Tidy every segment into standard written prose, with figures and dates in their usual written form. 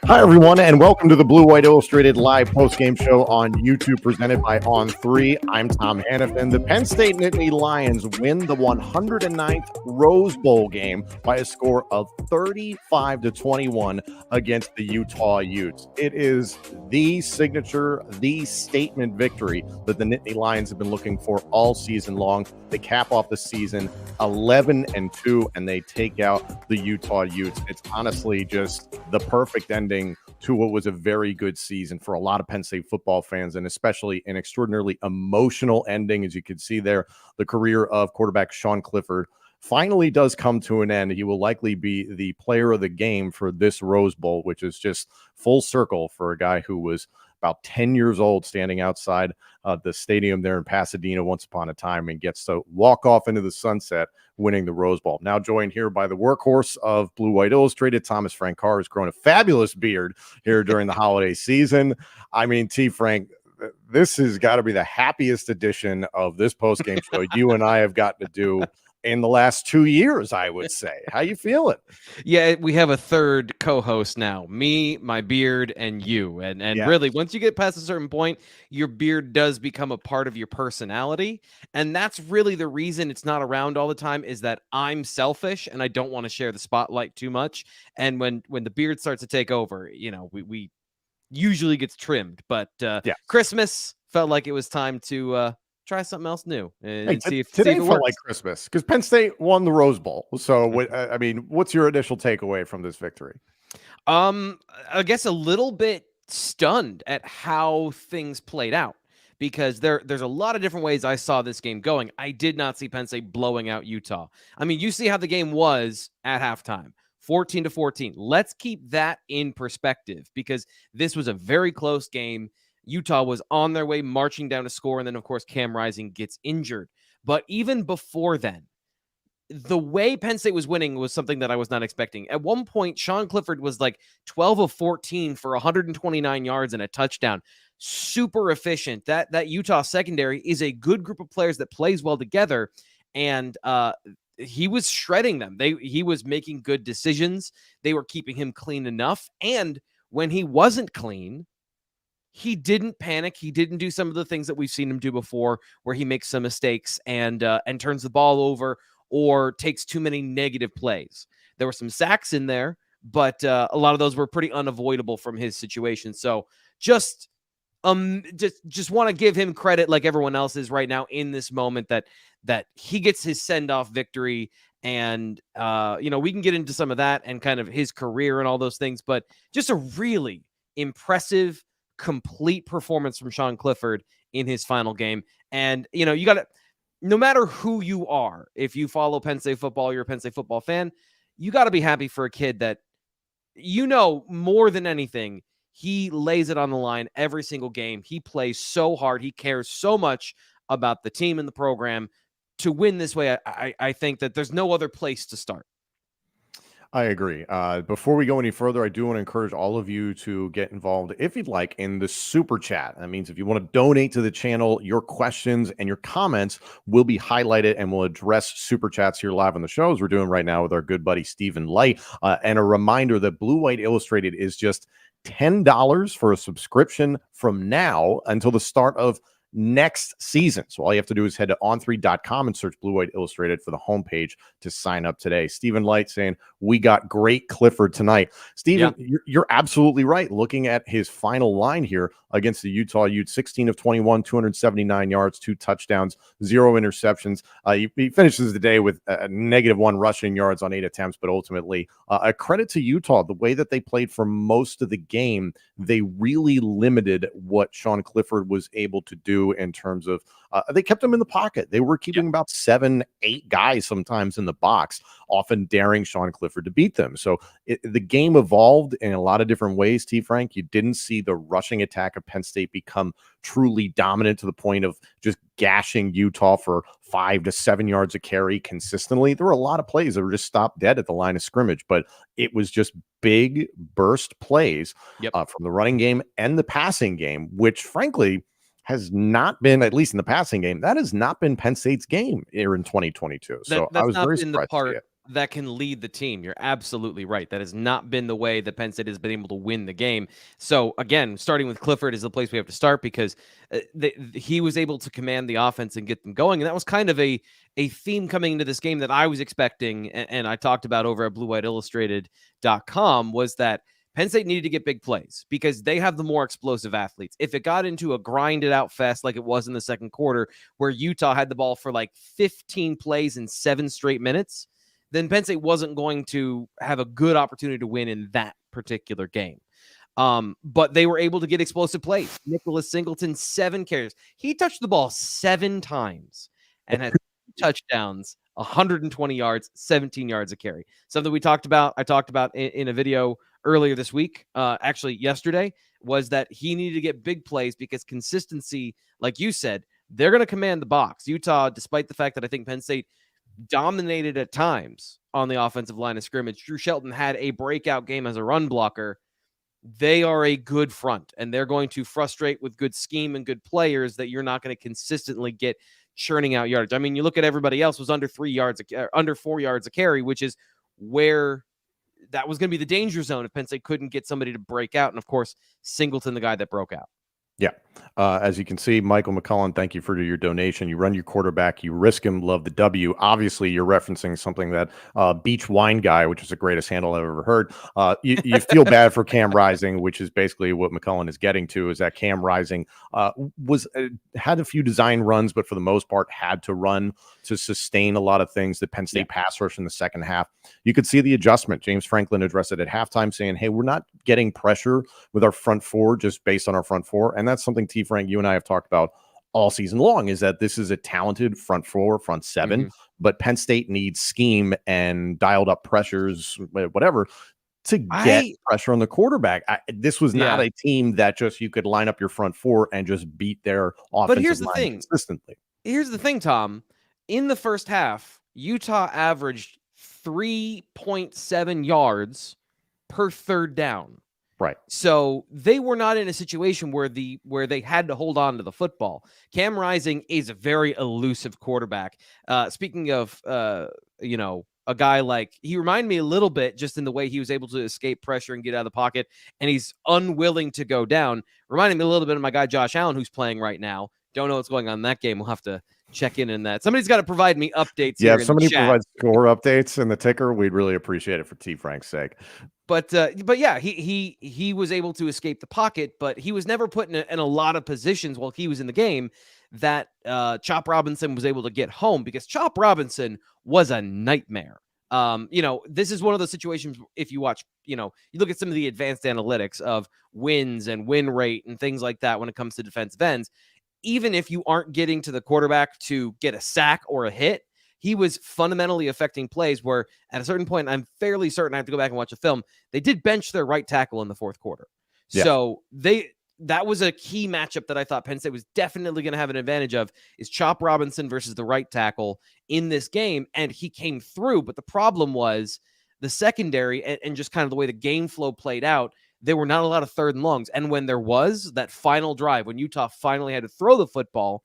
Hi, everyone, and welcome to the Blue White Illustrated Live Postgame Show on YouTube, presented by On3. I'm Tom Hannafin. The Penn State Nittany Lions win the 109th Rose Bowl game by a score of 35-21 against the Utah Utes. It is the signature, the statement victory that the Nittany Lions have been looking for all season long. They cap off the season 11-2, and they take out the Utah Utes. It's honestly just the perfect ending to what was a very good season for a lot of Penn State football fans, and especially an extraordinarily emotional ending. As you can see there, the career of quarterback Sean Clifford finally does come to an end. He will likely be the player of the game for this Rose Bowl, which is just full circle for a guy who was about 10 years old standing outside the stadium there in Pasadena once upon a time and gets to walk off into the sunset winning the Rose Bowl. Now joined here by the workhorse of Blue White Illustrated, Thomas Frank Carr, has grown a fabulous beard here during the holiday season. I mean, T. Frank, this has got to be the happiest edition of this postgame show you and I have gotten to do in the last 2 years, I would say. How you feeling? Yeah, we have a third co-host now, me, my beard, and you. And yes, really, once you get past a certain point, your beard does become a part of your personality. And that's really the reason it's not around all the time, is that I'm selfish and I don't want to share the spotlight too much. And when the beard starts to take over, you know, we usually gets trimmed. But Christmas felt like it was time to try something else new and see if today see if it felt works. like Christmas because Penn State won the Rose Bowl. So, I mean, what's your initial takeaway from this victory? I guess a little bit stunned at how things played out, because there's a lot of different ways I saw this game going. I did not see Penn State blowing out Utah. I mean, you see how the game was at halftime. 14-14. Let's keep that in perspective, because this was a very close game. Utah was on their way marching down to score, and then, of course, Cam Rising gets injured. But even before then, the way Penn State was winning was something that I was not expecting. At one point, Sean Clifford was like 12 of 14 for 129 yards and a touchdown. Super efficient. That Utah secondary is a good group of players that plays well together, and he was shredding them. He was making good decisions. They were keeping him clean enough, and when he wasn't clean, he didn't panic. He didn't do some of the things that we've seen him do before, where he makes some mistakes and turns the ball over or takes too many negative plays. There were some sacks in there, but a lot of those were pretty unavoidable from his situation. So just want to give him credit, like everyone else is right now in this moment, that he gets his send-off victory. And we can get into some of that and kind of his career and all those things, but just a really impressive, complete performance from Sean Clifford in his final game. And, you got to, no matter who you are, if you follow Penn State football, you're a Penn State football fan, you got to be happy for a kid that, more than anything, he lays it on the line every single game. He plays so hard. He cares so much about the team and the program. To win this way, I think that there's no other place to start. I agree. Before we go any further, I do want to encourage all of you to get involved, if you'd like, in the super chat. That means if you want to donate to the channel, your questions and your comments will be highlighted, and we'll address super chats here live on the show, as we're doing right now with our good buddy Stephen Light. And a reminder that Blue White Illustrated is just $10 for a subscription from now until the start of next season. So all you have to do is head to on3.com and search Blue White Illustrated for the homepage to sign up today. Stephen Light saying, we got great Clifford tonight. Stephen, you're absolutely right. Looking at his final line here against the Utah Utes, 16 of 21, 279 yards, 2 touchdowns, 0 interceptions. He finishes the day with -1 rushing yards on 8 attempts, but ultimately a credit to Utah. The way that they played for most of the game, they really limited what Sean Clifford was able to do in terms of they kept him in the pocket. They were keeping about 7-8 guys sometimes in the box, often daring Sean Clifford to beat them. So the game evolved in a lot of different ways, T. Frank. You didn't see the rushing attack of Penn State become truly dominant to the point of just gashing Utah for 5 to 7 yards a carry consistently. There were a lot of plays that were just stopped dead at the line of scrimmage, but it was just big burst plays from the running game and the passing game, which frankly has not been, at least in the passing game, that has not been Penn State's game here in 2022. So I was very surprised to see it. that can lead the team. You're absolutely right. That has not been the way that Penn State has been able to win the game. So again, starting with Clifford is the place we have to start, because he was able to command the offense and get them going. And that was kind of a theme coming into this game that I was expecting. And I talked about over at BlueWhiteIllustrated.com, was that Penn State needed to get big plays because they have the more explosive athletes. If it got into a grinded out fest like it was in the second quarter, where Utah had the ball for like 15 plays in 7 straight minutes, then Penn State wasn't going to have a good opportunity to win in that particular game. But they were able to get explosive plays. Nicholas Singleton, 7 carries. He touched the ball 7 times and had touchdowns, 120 yards, 17 yards a carry. Something I talked about in a video earlier this week, actually yesterday, was that he needed to get big plays because consistency, like you said, they're going to command the box. Utah, despite the fact that I think Penn State dominated at times on the offensive line of scrimmage, Drew Shelton had a breakout game as a run blocker. They are a good front, and they're going to frustrate with good scheme and good players that you're not going to consistently get churning out yards. I mean, you look at everybody else was under 4 yards a carry, which is where that was going to be the danger zone if Penn State couldn't get somebody to break out. And of course, Singleton, the guy that broke out. Yeah. As you can see, Michael McCullen, thank you for your donation. You run your quarterback, you risk him, love the W. Obviously, you're referencing something that Beach Wine Guy, which is the greatest handle I've ever heard. You feel bad for Cam Rising, which is basically what McCullen is getting to, is that Cam Rising had a few design runs, but for the most part had to run to sustain a lot of things that Penn State pass rush in the second half. You could see the adjustment. James Franklin addressed it at halftime, saying, hey, we're not getting pressure with our front four just based on our front four. And that's something, T. Frank, you and I have talked about all season long, is that this is a talented front four, front seven, but Penn State needs scheme and dialed up pressures, whatever, to get pressure on the quarterback. This was not a team that just you could line up your front four and just beat their offensive line consistently. Here's the thing, Tom. In the first half, Utah averaged 3.7 yards per third down. Right. So they were not in a situation where they had to hold on to the football. Cam Rising is a very elusive quarterback. Speaking of, a guy like, he reminded me a little bit just in the way he was able to escape pressure and get out of the pocket, and he's unwilling to go down. Reminding me a little bit of my guy Josh Allen, who's playing right now. Don't know what's going on in that game. We'll have to check in that. Somebody's got to provide me updates. Yeah, if somebody provides score updates in the ticker, we'd really appreciate it for T. Frank's sake. But yeah, he was able to escape the pocket, but he was never put in a lot of positions while he was in the game that Chop Robinson was able to get home, because Chop Robinson was a nightmare. This is one of those situations, if you watch, you look at some of the advanced analytics of wins and win rate and things like that when it comes to defensive ends. Even if you aren't getting to the quarterback to get a sack or a hit, he was fundamentally affecting plays where at a certain point, I'm fairly certain, I have to go back and watch a film, they did bench their right tackle in the fourth quarter. Yeah. So that was a key matchup that I thought Penn State was definitely going to have an advantage of, is Chop Robinson versus the right tackle in this game. And he came through, but the problem was the secondary and just kind of the way the game flow played out. There were not a lot of third and longs. And when there was that final drive, when Utah finally had to throw the football,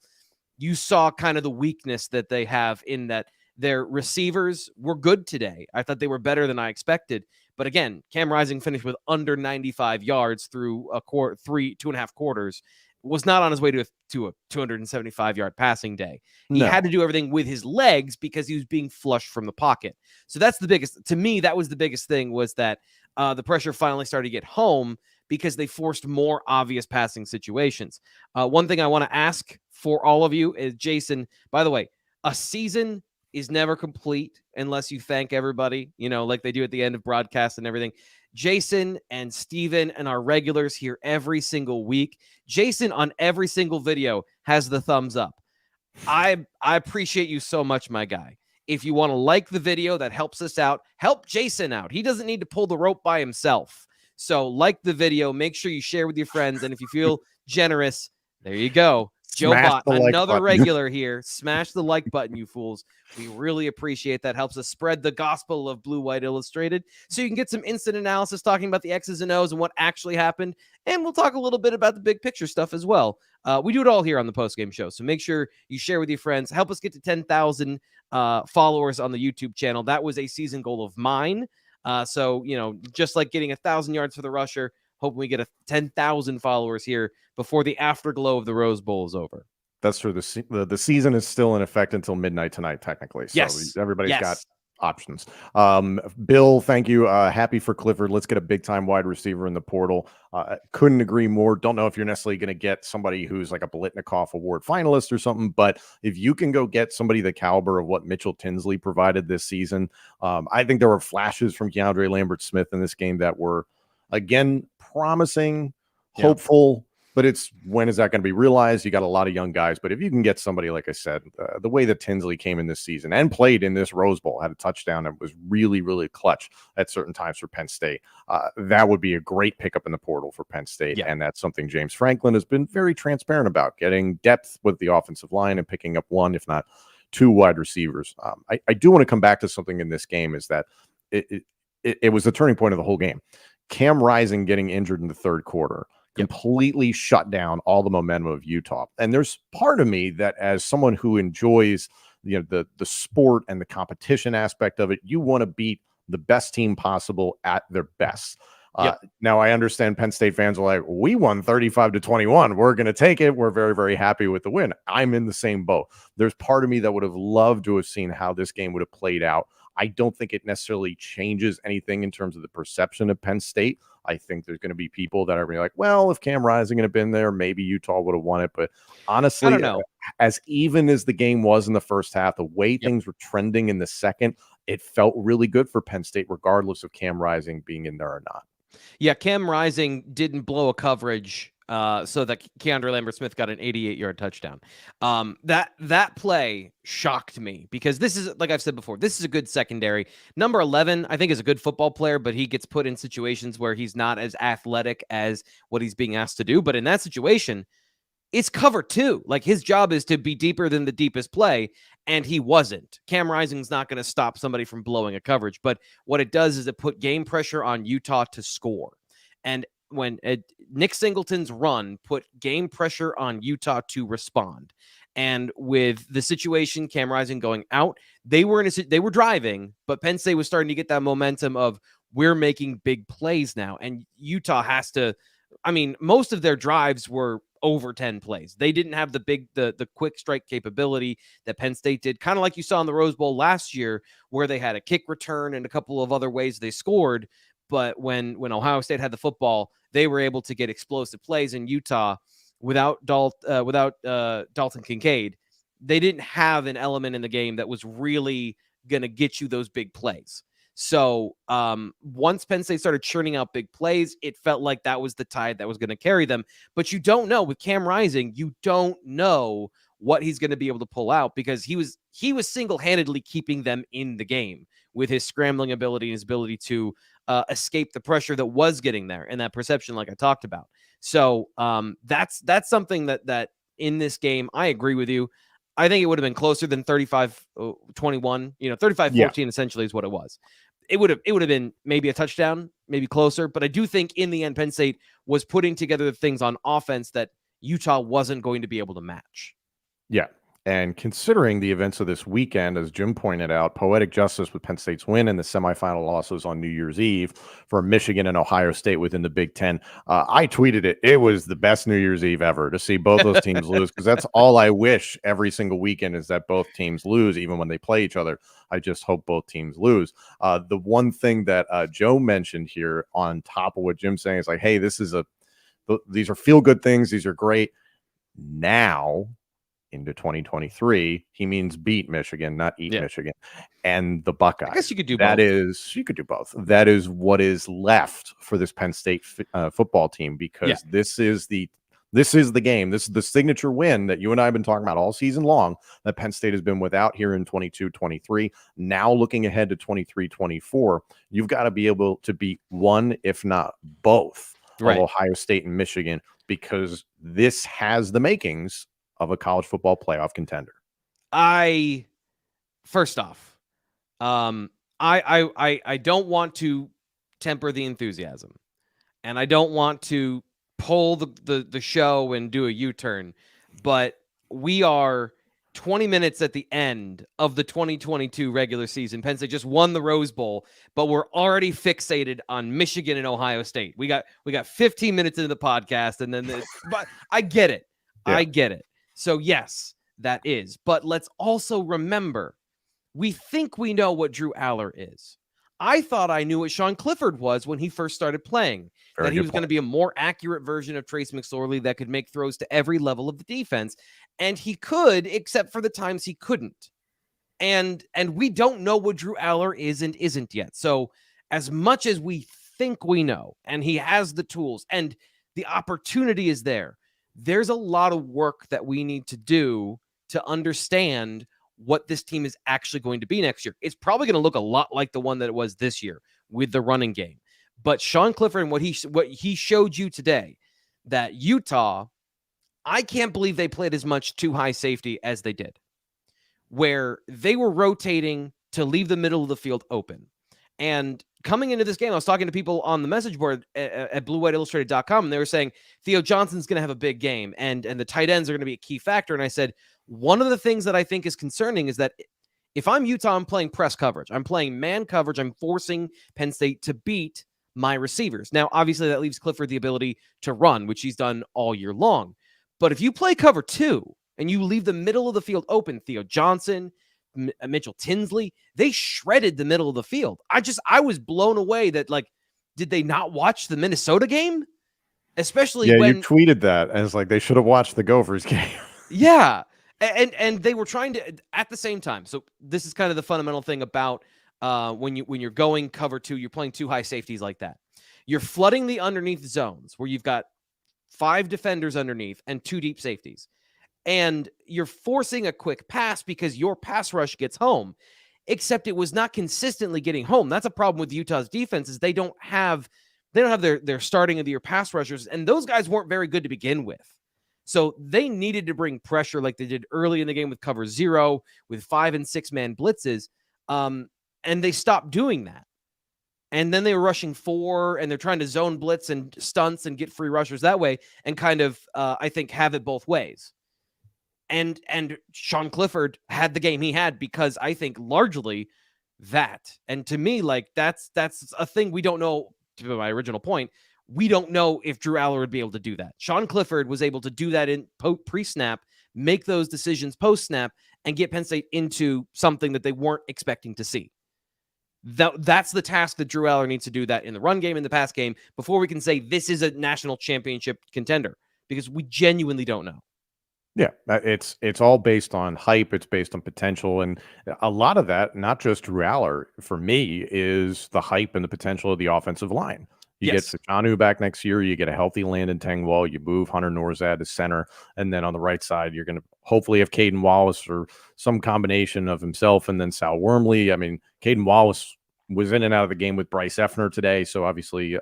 you saw kind of the weakness that they have in that their receivers were good today. I thought they were better than I expected. But again, Cam Rising finished with under 95 yards through 2.5 quarters. Was not on his way to a 275-yard passing day. He had to do everything with his legs because he was being flushed from the pocket. So that's the biggest, to me, that was the biggest thing, was that the pressure finally started to get home because they forced more obvious passing situations. One thing I want to ask for all of you is, Jason, by the way, a season is never complete unless you thank everybody, like they do at the end of broadcasts and everything. Jason and Steven and our regulars here every single week. Jason on every single video has the thumbs up. I appreciate you so much, my guy. If you want to like the video, that helps us out. Help Jason out. He doesn't need to pull the rope by himself. So like the video, make sure you share with your friends. And if you feel generous, there you go. Joe Smash Bot, the like another button. regular here. Smash the like button, you fools. We really appreciate that. Helps us spread the gospel of Blue White Illustrated. So you can get some instant analysis talking about the X's and O's and what actually happened. And we'll talk a little bit about the big picture stuff as well. We do it all here on the postgame show. So make sure you share with your friends. Help us get to 10,000 followers on the YouTube channel. That was a season goal of mine. So, just like getting 1,000 yards for the rusher, hoping we get 10,000 followers here before the afterglow of the Rose Bowl is over. That's true. The season is still in effect until midnight tonight, technically. So Yes. everybody's got options. Bill, thank you. Happy for Clifford. Let's get a big time wide receiver in the portal. Couldn't agree more. Don't know if you're necessarily going to get somebody who's like a Blitnikoff Award finalist or something, but if you can go get somebody the caliber of what Mitchell Tinsley provided this season, I think there were flashes from Keandre Lambert-Smith in this game that were, again, promising, hopeful. But it's when is that going to be realized? You got a lot of young guys, but if you can get somebody, like I said, the way that Tinsley came in this season and played in this Rose Bowl, had a touchdown and was really, really clutch at certain times for Penn State, that would be a great pickup in the portal for Penn State. And that's something James Franklin has been very transparent about, getting depth with the offensive line and picking up one, if not two wide receivers. I do want to come back to something in this game, is that it was the turning point of the whole game. Cam Rising getting injured in the third quarter completely shut down all the momentum of Utah. And there's part of me that, as someone who enjoys the sport and the competition aspect of it, you want to beat the best team possible at their best. Now I understand Penn State fans are like, we won 35-21. We're going to take it. We're very, very happy with the win. I'm in the same boat. There's part of me that would have loved to have seen how this game would have played out. I don't think it necessarily changes anything in terms of the perception of Penn State. I think there's going to be people that are going to be like, well, if Cam Rising had been there, maybe Utah would have won it. But honestly, I don't know. As even as the game was in the first half, the way things were trending in the second, it felt really good for Penn State, regardless of Cam Rising being in there or not. Yeah, Cam Rising didn't blow a coverage so that Keandre Lambert-Smith got an 88-yard touchdown. That play shocked me, because this is, like I've said before, this is a good secondary. Number 11, I think, is a good football player, but he gets put in situations where he's not as athletic as what he's being asked to do. But in that situation, it's cover two. Like, his job is to be deeper than the deepest play, and he wasn't. Cam Rising's not going to stop somebody from blowing a coverage, but what it does is it put game pressure on Utah to score. And when Nick Singleton's run put game pressure on Utah to respond. And with the situation, Cam Rising going out, they were driving, but Penn State was starting to get that momentum of, we're making big plays now. And Utah has to, most of their drives were over 10 plays. They didn't have the quick strike capability that Penn State did, kind of like you saw in the Rose Bowl last year, where they had a kick return and a couple of other ways they scored. But when Ohio State had the football, they were able to get explosive plays. In Utah, without Dalton Kincaid, they didn't have an element in the game that was really going to get you those big plays. So once Penn State started churning out big plays, it felt like that was the tide that was going to carry them. But you don't know with Cam Rising, you don't know what he's going to be able to pull out, because he was single-handedly keeping them in the game with his scrambling ability and his ability to escape the pressure that was getting there, and that perception, like I talked about. So that's something that in this game, I agree with you. I think it would have been closer than 35-21. 35-14 essentially is what it was. It would have been maybe a touchdown, maybe closer, but I do think in the end, Penn State was putting together the things on offense that Utah wasn't going to be able to match. Yeah. And considering the events of this weekend, as Jim pointed out, poetic justice with Penn State's win and the semifinal losses on New Year's Eve for Michigan and Ohio State within the Big Ten. I tweeted it. It was the best New Year's Eve ever to see both those teams lose, because that's all I wish every single weekend, is that both teams lose, even when they play each other. I just hope both teams lose. The one thing that Joe mentioned here on top of what Jim's saying is like, hey, these are feel-good things. These are great. Now, into 2023, he means beat Michigan, not eat Michigan, and the Buckeyes. I guess you could do both. You could do both. That is what is left for this Penn State football team, because this is the game. This is the signature win that you and I have been talking about all season long, that Penn State has been without here in 22-23. Now looking ahead to 23-24, you've got to be able to beat one, if not both, of Ohio State and Michigan, because this has the makings of a college football playoff contender? First off, I don't want to temper the enthusiasm, and I don't want to pull the show and do a U-turn, but we are 20 minutes at the end of the 2022 regular season. Penn State just won the Rose Bowl, but we're already fixated on Michigan and Ohio State. We got 15 minutes into the podcast, and then but I get it. Yeah. I get it. So yes, that is. But let's also remember, we think we know what Drew Aller is. I thought I knew what Sean Clifford was when he first started playing, that he was going to be a more accurate version of Trace McSorley that could make throws to every level of the defense. And he could, except for the times he couldn't. And we don't know what Drew Aller is and isn't yet. So as much as we think we know, and he has the tools and the opportunity is there, there's a lot of work that we need to do to understand what this team is actually going to be next year. It's probably going to look a lot like the one that it was this year with the running game. But Sean Clifford and what he showed you today, that Utah, I can't believe they played as much too high safety as they did, where they were rotating to leave the middle of the field open. And coming into this game, I was talking to people on the message board at BlueWhiteIllustrated.com, and they were saying Theo Johnson's going to have a big game, and the tight ends are going to be a key factor. And I said, one of the things that I think is concerning is that if I'm Utah, I'm playing press coverage. I'm playing man coverage. I'm forcing Penn State to beat my receivers. Now, obviously, that leaves Clifford the ability to run, which he's done all year long. But if you play cover 2 and you leave the middle of the field open, Theo Johnson, Mitchell Tinsley, they shredded the middle of the field. I was blown away that, like, did they not watch the Minnesota game? Especially when you tweeted that as like they should have watched the Gophers game. Yeah. And they were trying to at the same time. So this is kind of the fundamental thing about when you're going cover 2, you're playing 2 high safeties like that. You're flooding the underneath zones where you've got 5 defenders underneath and 2 deep safeties. And you're forcing a quick pass because your pass rush gets home, except it was not consistently getting home. That's a problem with Utah's defense, is they don't have their starting of the year pass rushers, and those guys weren't very good to begin with. So they needed to bring pressure like they did early in the game with cover 0, with 5 and 6 man blitzes. And they stopped doing that. And then they were rushing 4, and they're trying to zone blitz and stunts and get free rushers that way, and kind of, I think, have it both ways. And Sean Clifford had the game he had because I think largely that. And to me, like, that's a thing we don't know. To my original point, we don't know if Drew Aller would be able to do that. Sean Clifford was able to do that in pre-snap, make those decisions post-snap, and get Penn State into something that they weren't expecting to see. That's the task that Drew Aller needs to do, that in the run game, in the pass game, before we can say this is a national championship contender, because we genuinely don't know. Yeah, it's all based on hype. It's based on potential. And a lot of that, not just Drew Aller, for me, is the hype and the potential of the offensive line. You get Sachanu back next year. You get a healthy Landon Tengwall. You move Hunter Norzad to center. And then on the right side, you're going to hopefully have Caden Wallace or some combination of himself and then Sal Wormley. I mean, Caden Wallace was in and out of the game with Bryce Effner today. So obviously,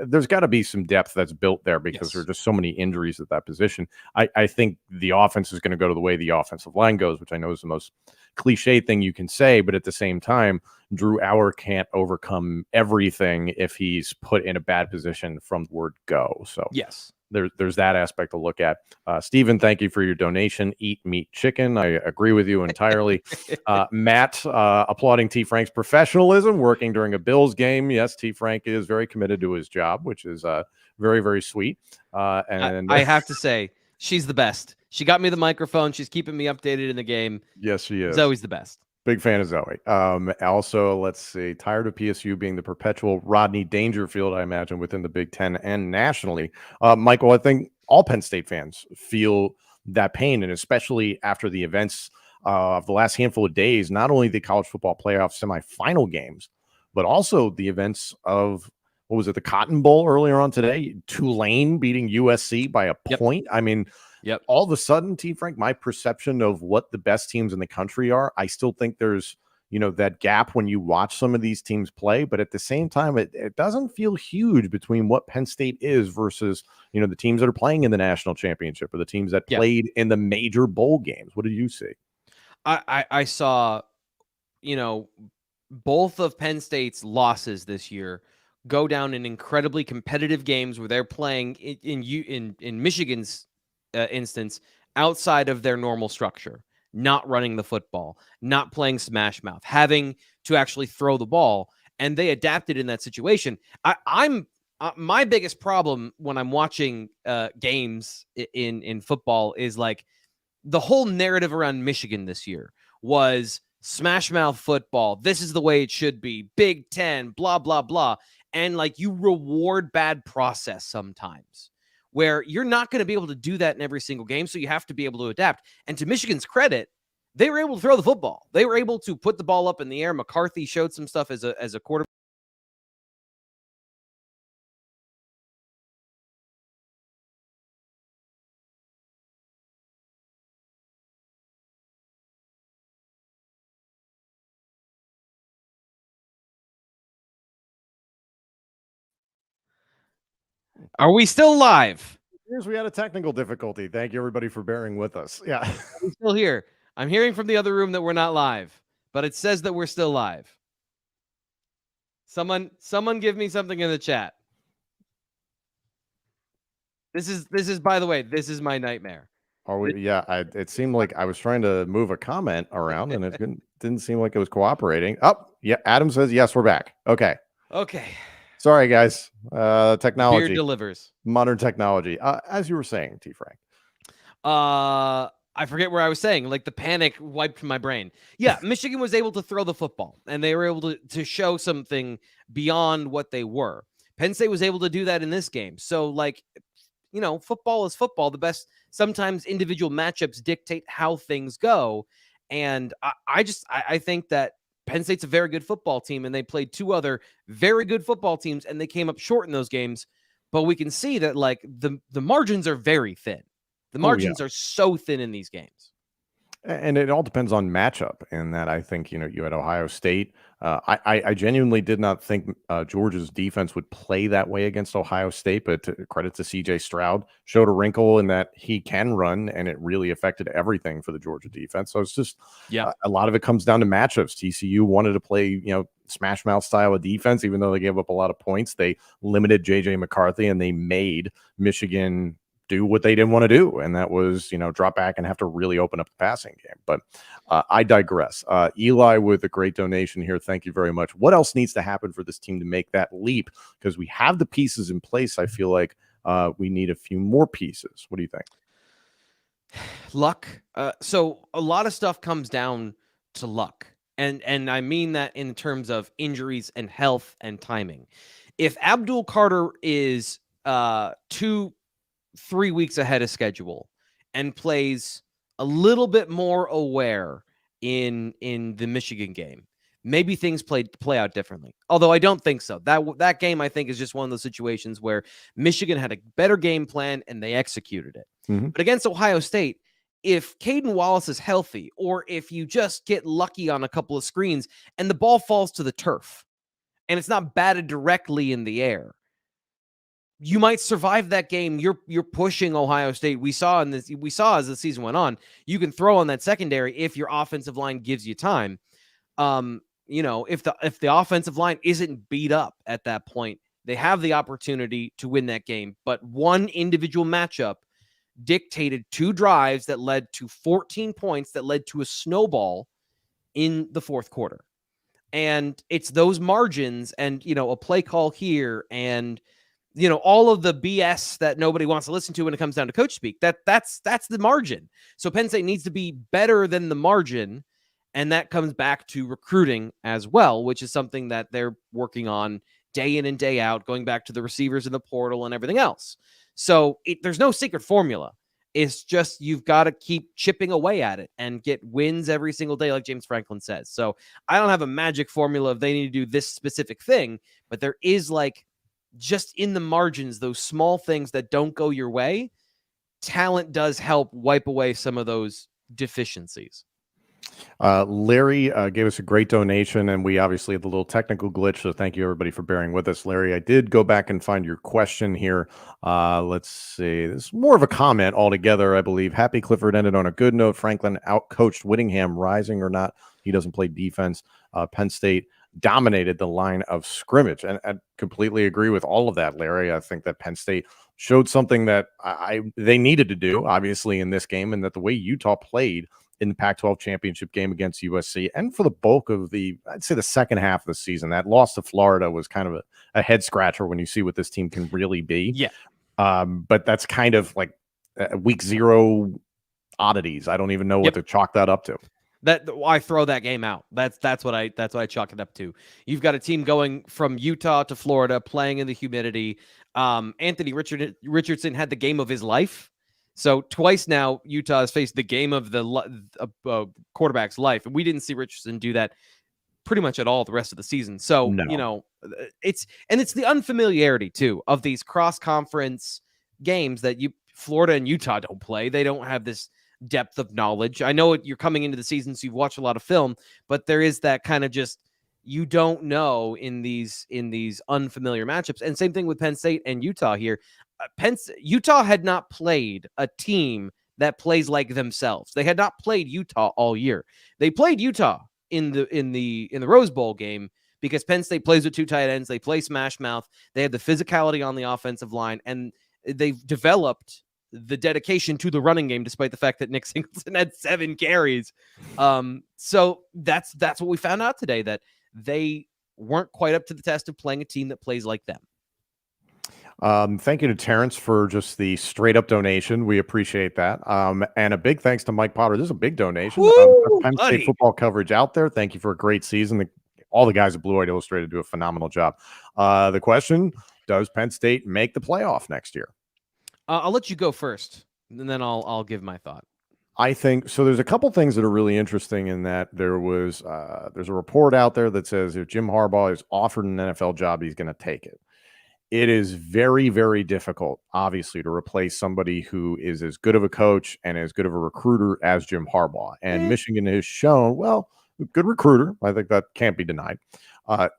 there's got to be some depth that's built there because there are just so many injuries at that position. I think the offense is going to go to the way the offensive line goes, which I know is the most cliche thing you can say. But at the same time, Drew Aller can't overcome everything if he's put in a bad position from the word go. So yes, there's that aspect to look at. Stephen, thank you for your donation. Eat meat chicken. I agree with you entirely. Matt, applauding T. Frank's professionalism working during a Bills game. Yes, T. Frank is very committed to his job, which is very, very sweet. And I have to say, she's the best. She got me the microphone. She's keeping me updated in the game. Yes, she is. Zoe's the best. Big fan of Zoe. Also, let's see, tired of PSU being the perpetual Rodney Dangerfield, I imagine, within the Big Ten and nationally. Michael, I think all Penn State fans feel that pain, and especially after the events of the last handful of days, not only the college football playoff semifinal games, but also the events of, what was it, the Cotton Bowl earlier on today? Tulane beating USC by a point. I mean, all of a sudden, T. Frank, my perception of what the best teams in the country are, I still think there's that gap when you watch some of these teams play. But at the same time, it doesn't feel huge between what Penn State is versus, the teams that are playing in the national championship or the teams that Yeah. played in the major bowl games. What did you see? I saw, both of Penn State's losses this year go down in incredibly competitive games where they're playing in Michigan's instance outside of their normal structure, not running the football, not playing smash mouth, having to actually throw the ball, and they adapted in that situation. I'm my biggest problem when I'm watching games in football is like the whole narrative around Michigan this year was smash mouth football. This is the way it should be. Big Ten, blah, blah, blah. And like you reward bad process sometimes where you're not going to be able to do that in every single game. So you have to be able to adapt. And to Michigan's credit, they were able to throw the football. They were able to put the ball up in the air. McCarthy showed some stuff as a quarterback. Are we still live? Here's we had a technical difficulty. Thank you, everybody, for bearing with us. Yeah. We're still here. I'm hearing from the other room that we're not live, but it says that we're still live. Someone give me something in the chat. This is by the way, this is my nightmare. Are we? Yeah. It seemed like I was trying to move a comment around and it didn't seem like it was cooperating. Oh, yeah. Adam says, yes, we're back. Okay. Sorry, guys. Technology. Beer delivers. Modern technology. As you were saying, T. Frank. I forget where I was saying. Like the panic wiped my brain. Yeah, Michigan was able to throw the football, and they were able to show something beyond what they were. Penn State was able to do that in this game. So, like, football is football. The best, sometimes individual matchups dictate how things go. And I think that Penn State's a very good football team, and they played two other very good football teams, and they came up short in those games. But we can see that, like, the margins are very thin. The margins are so thin in these games. And it all depends on matchup. In that, I think, you had Ohio State. I genuinely did not think Georgia's defense would play that way against Ohio State, but credit to CJ Stroud, showed a wrinkle in that he can run, and it really affected everything for the Georgia defense. So it's just, a lot of it comes down to matchups. TCU wanted to play, smash mouth style of defense, even though they gave up a lot of points. They limited JJ McCarthy, and they made Michigan do what they didn't want to do, and that was drop back and have to really open up the passing game. But I digress. Eli with a great donation here, thank you very much. What else needs to happen for this team to make that leap? Because we have the pieces in place. I feel like we need a few more pieces. What do you think? Luck. So a lot of stuff comes down to luck, and I mean that in terms of injuries and health and timing. If Abdul Carter is 3 weeks ahead of schedule and plays a little bit more aware in the Michigan game, maybe things play out differently. Although I don't think so. That game, I think, is just one of those situations where Michigan had a better game plan and they executed it. Mm-hmm. But against Ohio State, if Caden Wallace is healthy, or if you just get lucky on a couple of screens and the ball falls to the turf and it's not batted directly in the air, you might survive that game. You're pushing Ohio State. We saw as the season went on, you can throw on that secondary if your offensive line gives you time. If the offensive line isn't beat up at that point, they have the opportunity to win that game. But one individual matchup dictated two drives that led to 14 points that led to a snowball in the fourth quarter. And it's those margins and, a play call here and, all of the BS that nobody wants to listen to when it comes down to coach speak, that's the margin. So Penn State needs to be better than the margin. And that comes back to recruiting as well, which is something that they're working on day in and day out, going back to the receivers in the portal and everything else. So there's no secret formula. It's just you've got to keep chipping away at it and get wins every single day, like James Franklin says. So I don't have a magic formula if they need to do this specific thing, but there is just in the margins, those small things that don't go your way. Talent does help wipe away some of those deficiencies. Larry gave us a great donation, and we obviously had the little technical glitch, so thank you everybody for bearing with us. Larry, I did go back and find your question here. Let's see. This is more of a comment altogether, I believe. Happy Clifford ended on a good note. Franklin outcoached Whittingham, rising or not. He doesn't play defense. Penn State dominated the line of scrimmage, and I completely agree with all of that, Larry. I think that Penn State showed something that they needed to do, obviously, in this game, and that the way Utah played in the Pac-12 championship game against USC, and for the bulk of I'd say the second half of the season. That loss to Florida was kind of a head scratcher when you see what this team can really be. Yeah. But that's kind of like week 0 oddities. I don't even know what to chalk that up to. That I throw that game out. That's what I chalk it up to. You've got a team going from Utah to Florida, playing in the humidity. Anthony Richardson had the game of his life. So twice now, Utah has faced the game of the quarterback's life, and we didn't see Richardson do that pretty much at all the rest of the season. So it's the unfamiliarity too of these cross-conference games that Florida and Utah don't play. They don't have this depth of knowledge. I know you're coming into the season, so you've watched a lot of film, but there is that kind of just you don't know in these unfamiliar matchups. And same thing with Penn State and Utah here. Utah had not played a team that plays like themselves. They had not played Utah all year. They played Utah in the Rose Bowl game because Penn State plays with 2 tight ends. They play smash mouth. They had the physicality on the offensive line, and they've developed the dedication to the running game, despite the fact that Nick Singleton had 7 carries. So that's what we found out today, that they weren't quite up to the test of playing a team that plays like them. Thank you to Terrence for just the straight up donation. We appreciate that. And a big thanks to Mike Potter. This is a big donation. Penn State football coverage out there. Thank you for a great season. All the guys at Blue White Illustrated do a phenomenal job. The question, does Penn State make the playoff next year? I'll let you go first, and then I'll give my thought. I think so. There's a couple things that are really interesting in that there's a report out there that says if Jim Harbaugh is offered an NFL job, he's going to take it. It is very, very difficult, obviously, to replace somebody who is as good of a coach and as good of a recruiter as Jim Harbaugh. And Michigan has shown, well, good recruiter. I think that can't be denied.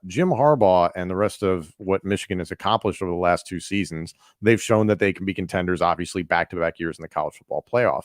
Jim Harbaugh and the rest of what Michigan has accomplished over the last 2 seasons, they've shown that they can be contenders, obviously, back-to-back years in the college football playoff.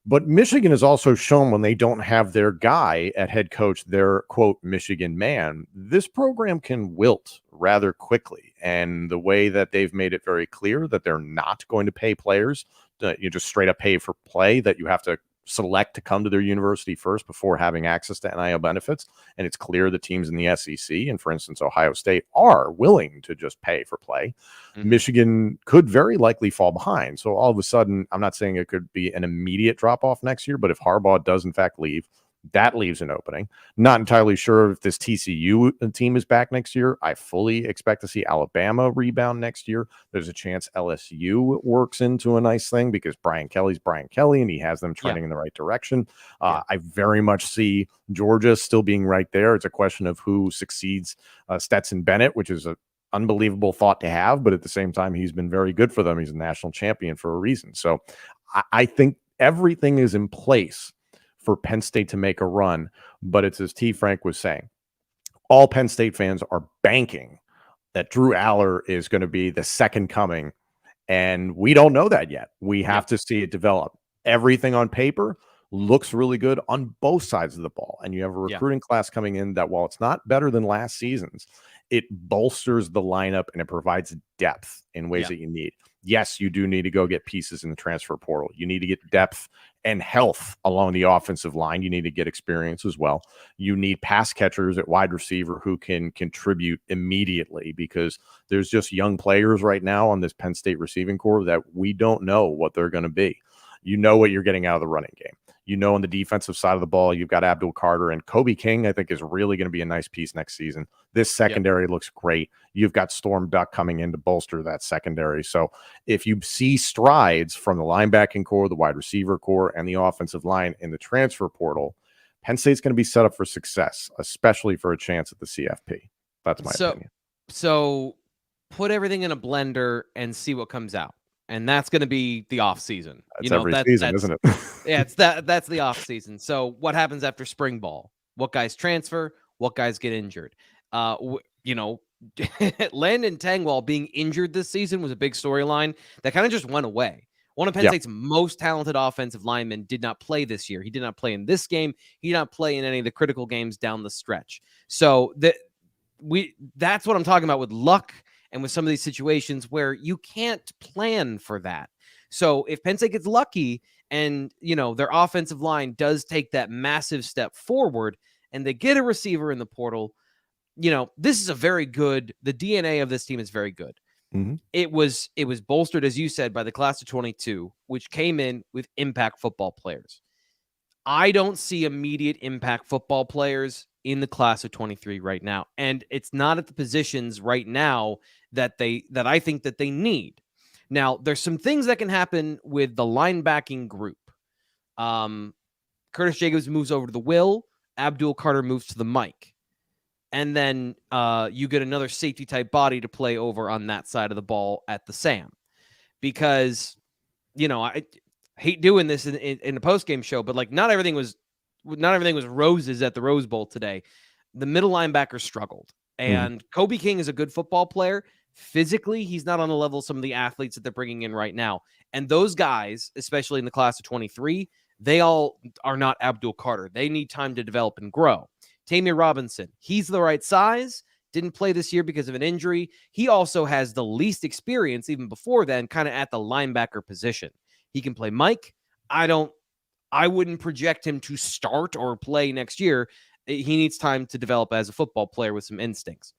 But Michigan has also shown when they don't have their guy at head coach, their, quote, Michigan man, this program can wilt rather quickly. And the way that they've made it very clear that they're not going to pay players, you just straight up pay for play, that you have to select to come to their university first before having access to NIL benefits. And it's clear the teams in the SEC and, for instance, Ohio State are willing to just pay for play. Mm-hmm. Michigan could very likely fall behind. So all of a sudden, I'm not saying it could be an immediate drop off next year, but if Harbaugh does in fact leave, that leaves an opening. Not entirely sure if this TCU team is back next year. I fully expect to see Alabama rebound next year. There's a chance LSU works into a nice thing because Brian Kelly's Brian Kelly and he has them trending in the right direction. I very much see Georgia still being right there. It's a question of who succeeds Stetson Bennett, which is an unbelievable thought to have, but at the same time, he's been very good for them. He's a national champion for a reason. So I think everything is in place for Penn State to make a run, but it's as T. Frank was saying, all Penn State fans are banking that Drew Aller is going to be the second coming, and we don't know that yet. We have to see it develop. Everything on paper looks really good on both sides of the ball, and you have a recruiting class coming in that, while it's not better than last season's, it bolsters the lineup and it provides depth in ways that you need. Yes, you do need to go get pieces in the transfer portal. You need to get depth and health along the offensive line. You need to get experience as well. You need pass catchers at wide receiver who can contribute immediately, because there's just young players right now on this Penn State receiving corps that we don't know what they're going to be. You know what you're getting out of the running game. You know, on the defensive side of the ball, you've got Abdul Carter, and Kobe King, I think, is really going to be a nice piece next season. This secondary looks great. You've got Storm Duck coming in to bolster that secondary. So if you see strides from the linebacking core, the wide receiver core, and the offensive line in the transfer portal, Penn State's going to be set up for success, especially for a chance at the CFP. That's my opinion. So put everything in a blender and see what comes out. and that's going to be the off season. That's every season, isn't it? Yeah, that's the off season. So what happens after spring ball? What guys transfer? What guys get injured? Landon Tangwall being injured this season was a big storyline that kind of just went away. One of Penn State's most talented offensive linemen did not play this year. He did not play in this game. He did not play in any of the critical games down the stretch. So that's what I'm talking about with luck and with some of these situations where you can't plan for that. So if Penn State gets lucky and, their offensive line does take that massive step forward and they get a receiver in the portal, this is the DNA of this team is very good. Mm-hmm. It was bolstered, as you said, by the class of 22, which came in with impact football players. I don't see immediate impact football players in the class of 23 right now. And it's not at the positions right now that I think that they need. Now, there's some things that can happen with the linebacking group. Curtis Jacobs moves over to the Will. Abdul Carter moves to the Mike. And then you get another safety type body to play over on that side of the ball at the Sam. Because, I hate doing this in the postgame show, but like not everything was roses at the Rose Bowl today. The middle linebacker struggled. And Kobe King is a good football player. Physically, he's not on the level of some of the athletes that they're bringing in right now. And those guys, especially in the class of 23, they all are not Abdul Carter. They need time to develop and grow. Tamir Robinson, he's the right size, didn't play this year because of an injury. He also has the least experience even before then, kind of at the linebacker position. He can play Mike. I wouldn't project him to start or play next year. He needs time to develop as a football player with some instincts.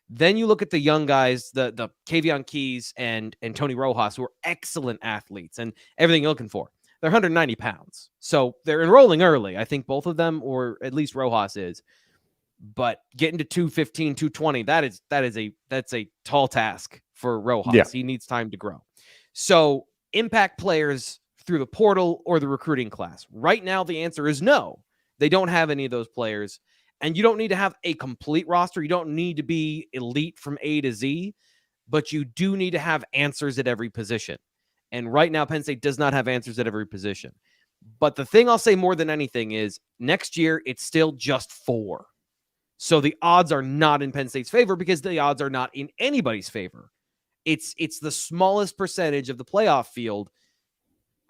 Then you look at the young guys, the Kavion Keys and Tony Rojas, who are excellent athletes and everything you're looking for. They're 190 pounds. So they're enrolling early. I think both of them, or at least Rojas is. But getting to 215, 220, that's a tall task for Rojas. Yeah. He needs time to grow. So impact players through the portal or the recruiting class. Right now, the answer is no. They don't have any of those players. And you don't need to have a complete roster. You don't need to be elite from A to Z, but you do need to have answers at every position. And right now, Penn State does not have answers at every position. But the thing I'll say more than anything is next year, it's still just 4. So the odds are not in Penn State's favor because the odds are not in anybody's favor. It's the smallest percentage of the playoff field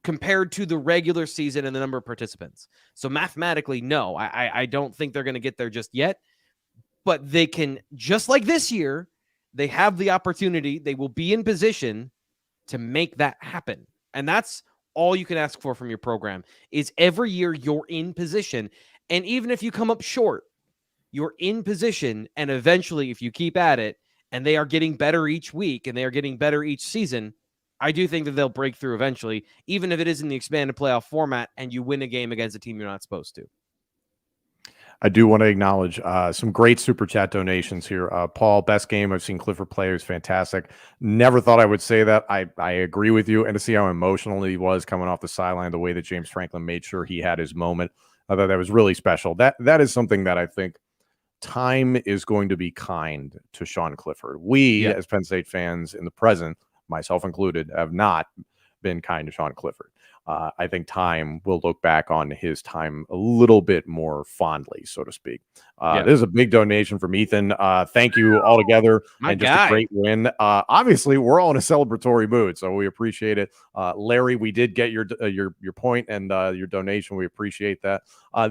compared to the regular season and the number of participants. So mathematically, no, I don't think they're going to get there just yet. But they can, just like this year, they have the opportunity. They will be in position to make that happen. And that's all you can ask for from your program is every year you're in position. And even if you come up short, you're in position. And eventually, if you keep at it and they are getting better each week and they are getting better each season, I do think that they'll break through eventually, even if it is in the expanded playoff format and you win a game against a team you're not supposed to. I do want to acknowledge some great super chat donations here. Paul, best game I've seen Clifford play is fantastic. Never thought I would say that. I agree with you. And to see how emotional he was coming off the sideline, the way that James Franklin made sure he had his moment, I thought that was really special. That is something that I think time is going to be kind to Sean Clifford. We, as Penn State fans in the present, myself included, have not been kind to Sean Clifford. I think time will look back on his time a little bit more fondly, so to speak. This is a big donation from Ethan. Thank you all together. Just a great win. Obviously, we're all in a celebratory mood, so we appreciate it. Larry, we did get your point and your donation. We appreciate that.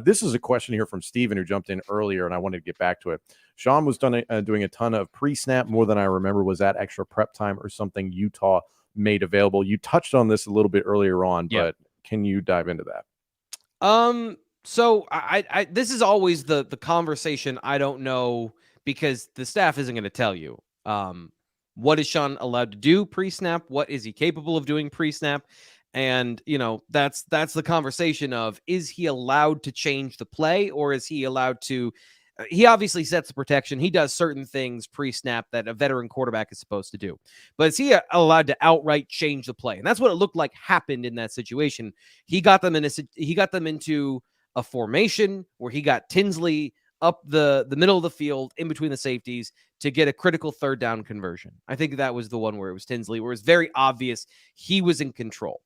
This is a question here from Steven who jumped in earlier, and I wanted to get back to it. Sean was doing a ton of pre-snap, more than I remember. Was that extra prep time or something Utah made available? You touched on this a little bit earlier on, but can you dive into that? So I this is always the conversation. I don't know because the staff isn't going to tell you. What is Sean allowed to do pre-snap? What is he capable of doing pre-snap? And that's the conversation of, is he allowed to change the play, or is he allowed to? He obviously sets the protection. He does certain things pre-snap that a veteran quarterback is supposed to do. But is he allowed to outright change the play? And that's what it looked like happened in that situation. He got them into a formation where he got Tinsley up the middle of the field in between the safeties to get a critical third down conversion. I think that was the one where it was Tinsley, where it was very obvious he was in control.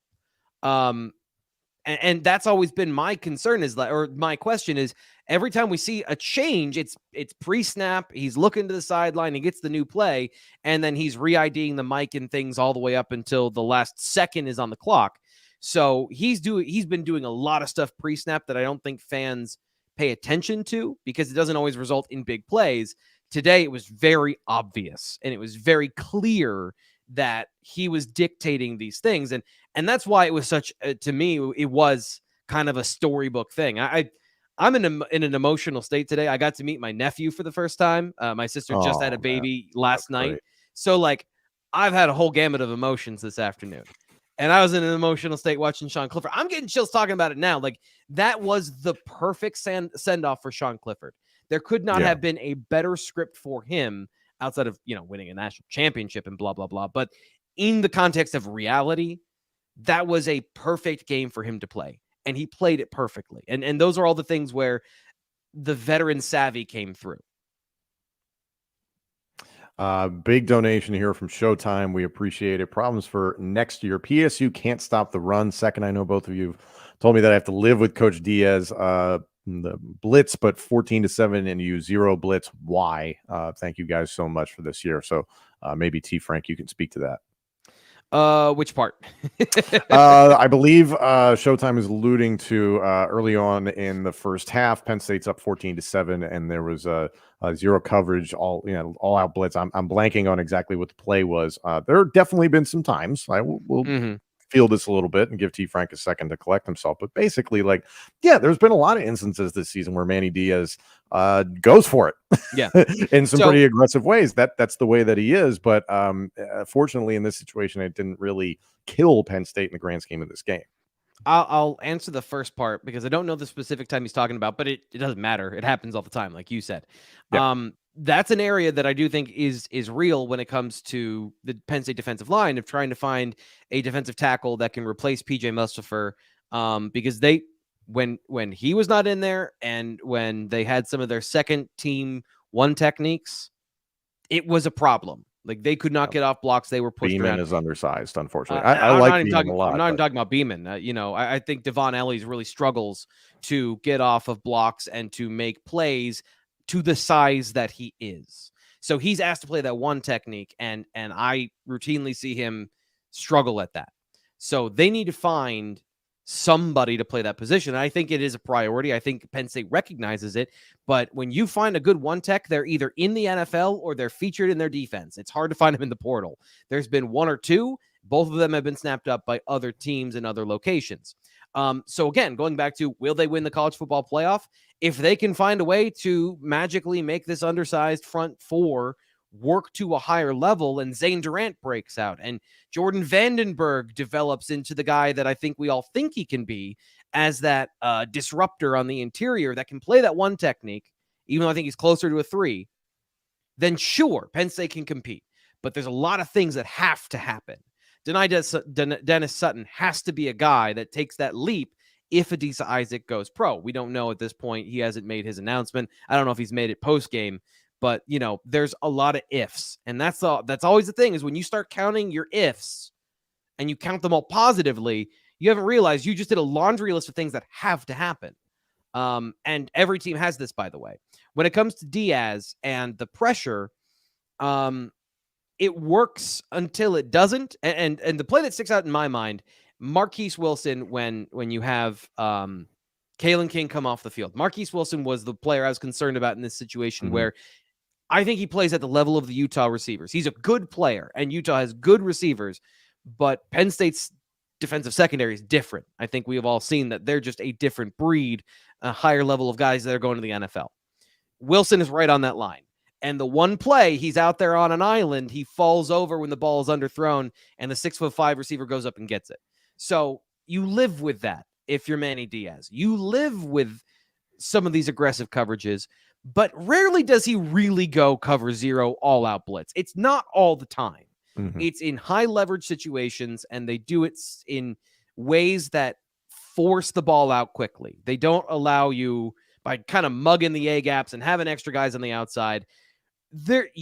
And that's always been my concern or my question is, every time we see a change, it's pre-snap, he's looking to the sideline, he gets the new play, and then he's re-IDing the mic and things all the way up until the last second is on the clock. So he's been doing a lot of stuff pre-snap that I don't think fans pay attention to because it doesn't always result in big plays. Today, it was very obvious, and it was very clear that he was dictating these things. And that's why it was such, to me, it was kind of a storybook thing. I'm in an emotional state today. I got to meet my nephew for the first time. My sister just had a baby last night. Great. So like I've had a whole gamut of emotions this afternoon. And I was in an emotional state watching Sean Clifford. I'm getting chills talking about it now. Like that was the perfect send-off for Sean Clifford. There could not have been a better script for him outside of, winning a national championship and blah, blah, blah. But in the context of reality, that was a perfect game for him to play. And he played it perfectly. And those are all the things where the veteran savvy came through. Big donation here from Showtime. We appreciate it. Problems for next year. PSU can't stop the run. Second, I know both of you told me that I have to live with Coach Diaz. The blitz, but 14-7 and you 0 blitz. Why? Thank you guys so much for this year. So maybe T. Frank, you can speak to that. Which part? I believe Showtime is alluding to early on in the first half, Penn State's up 14-7, and there was a zero coverage, all out blitz. I'm blanking on exactly what the play was. There have definitely been some times. I will feel this a little bit and give T. Frank a second to collect himself. But basically, there's been a lot of instances this season where Manny Diaz goes for it. Yeah. In some pretty aggressive ways. That's the way that he is. But fortunately, in this situation, it didn't really kill Penn State in the grand scheme of this game. I'll answer the first part because I don't know the specific time he's talking about, but it doesn't matter. It happens all the time, like you said. Yeah. That's an area that I do think is real when it comes to the Penn State defensive line of trying to find a defensive tackle that can replace PJ Mustipher, because when he was not in there and when they had some of their second team one techniques, it was a problem. Like they could not get off blocks. They were pushed Beeman around. Is undersized, unfortunately. I like Beeman a lot. I'm not even talking about Beeman. I think Devon Ellis really struggles to get off of blocks and to make plays to the size that he is. So he's asked to play that one technique, and I routinely see him struggle at that. So they need to find somebody to play that position. And I think it is a priority. I think Penn State recognizes it. But when you find a good one tech, they're either in the NFL or they're featured in their defense. It's hard to find them in the portal. There's been one or two. Both of them have been snapped up by other teams in other locations. So again, going back to, will they win the college football playoff? If they can find a way to magically make this undersized front four work to a higher level and Zane Durant breaks out and Jordan Vandenberg develops into the guy that I think we all think he can be as that disruptor on the interior that can play that one technique, even though I think he's closer to a 3, then sure, Penn State can compete. But there's a lot of things that have to happen. Dennis Sutton has to be a guy that takes that leap if Adisa Isaac goes pro. We don't know at this point. He hasn't made his announcement. I don't know if he's made it post-game. But, there's a lot of ifs. And that's always the thing is when you start counting your ifs and you count them all positively, you haven't realized you just did a laundry list of things that have to happen. And every team has this, by the way. When it comes to Diaz and the pressure, it works until it doesn't. And the play that sticks out in my mind, Marquise Wilson, when you have Kalen King come off the field. Marquise Wilson was the player I was concerned about in this situation where I think he plays at the level of the Utah receivers. He's a good player, and Utah has good receivers, but Penn State's defensive secondary is different. I think we have all seen that they're just a different breed, a higher level of guys that are going to the NFL. Wilson is right on that line. And the one play, he's out there on an island, he falls over when the ball is underthrown, and the 6'5" receiver goes up and gets it. So you live with that if you're Manny Diaz. You live with some of these aggressive coverages, but rarely does he really go cover 0 all-out blitz. It's not all the time. It's in high leverage situations, and they do it in ways that force the ball out quickly. They don't allow you, kind of mugging the A gaps and having extra guys on the outside,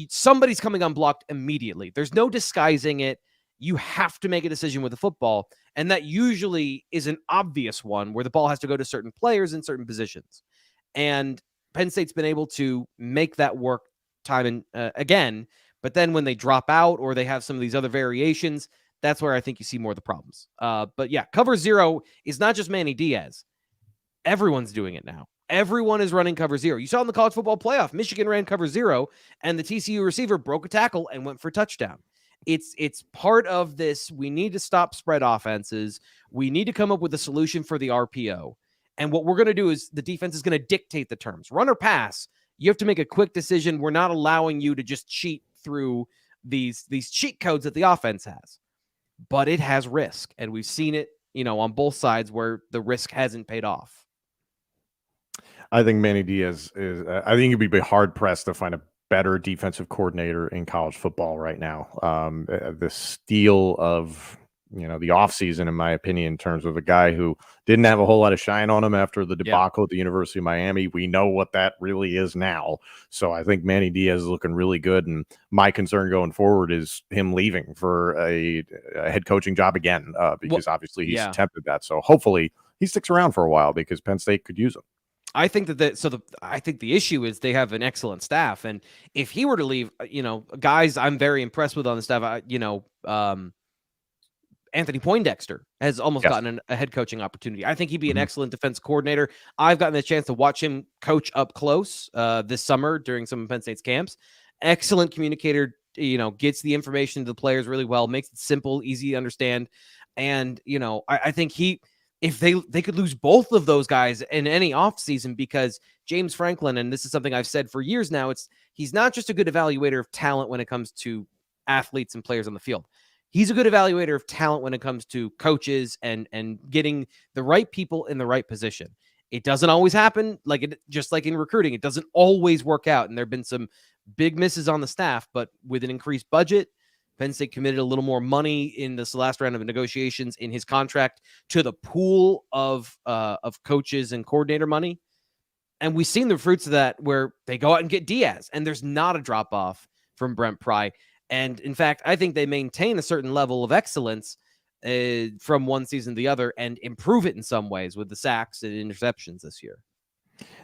somebody's coming unblocked immediately. There's no disguising it. You have to make a decision with the football, and that usually is an obvious one where the ball has to go to certain players in certain positions. And Penn State's been able to make that work time and again, but then when they drop out or they have some of these other variations, that's where I think you see more of the problems. But yeah, cover zero is not just Manny Diaz. Everyone's doing it now. Everyone is running cover zero. You saw in the college football playoff, Michigan ran cover zero, and the TCU receiver broke a tackle and went for a touchdown. It's part of this. We need to stop spread offenses. We need to come up with a solution for the RPO. And what we're going to do is the defense is going to dictate the terms. Run or pass, you have to make a quick decision. We're not allowing you to just cheat through these cheat codes that the offense has. But it has risk, and we've seen it, on both sides where the risk hasn't paid off. I think Manny Diaz is. I think you'd be hard pressed to find a better defensive coordinator in college football right now. The steal of the offseason, in my opinion, in terms of a guy who didn't have a whole lot of shine on him after the debacle at the University of Miami. We know what that really is now. So I think Manny Diaz is looking really good. And my concern going forward is him leaving for a head coaching job again, because obviously he's attempted that. So hopefully he sticks around for a while because Penn State could use him. I think I think the issue is they have an excellent staff, and if he were to leave, guys, I'm very impressed with on the staff. Anthony Poindexter has almost gotten a head coaching opportunity. I think he'd be an excellent defense coordinator. I've gotten the chance to watch him coach up close this summer during some of Penn State's camps. Excellent communicator, gets the information to the players really well, makes it simple, easy to understand. And, I think if they could lose both of those guys in any offseason, because James Franklin, and this is something I've said for years now, he's not just a good evaluator of talent when it comes to athletes and players on the field. He's a good evaluator of talent when it comes to coaches and getting the right people in the right position. It doesn't always happen, just like in recruiting. It doesn't always work out, and there have been some big misses on the staff, but with an increased budget, Penn State committed a little more money in this last round of negotiations in his contract to the pool of coaches and coordinator money. And we've seen the fruits of that where they go out and get Diaz, and there's not a drop off from Brent Pry. And in fact, I think they maintain a certain level of excellence from one season to the other and improve it in some ways with the sacks and interceptions this year.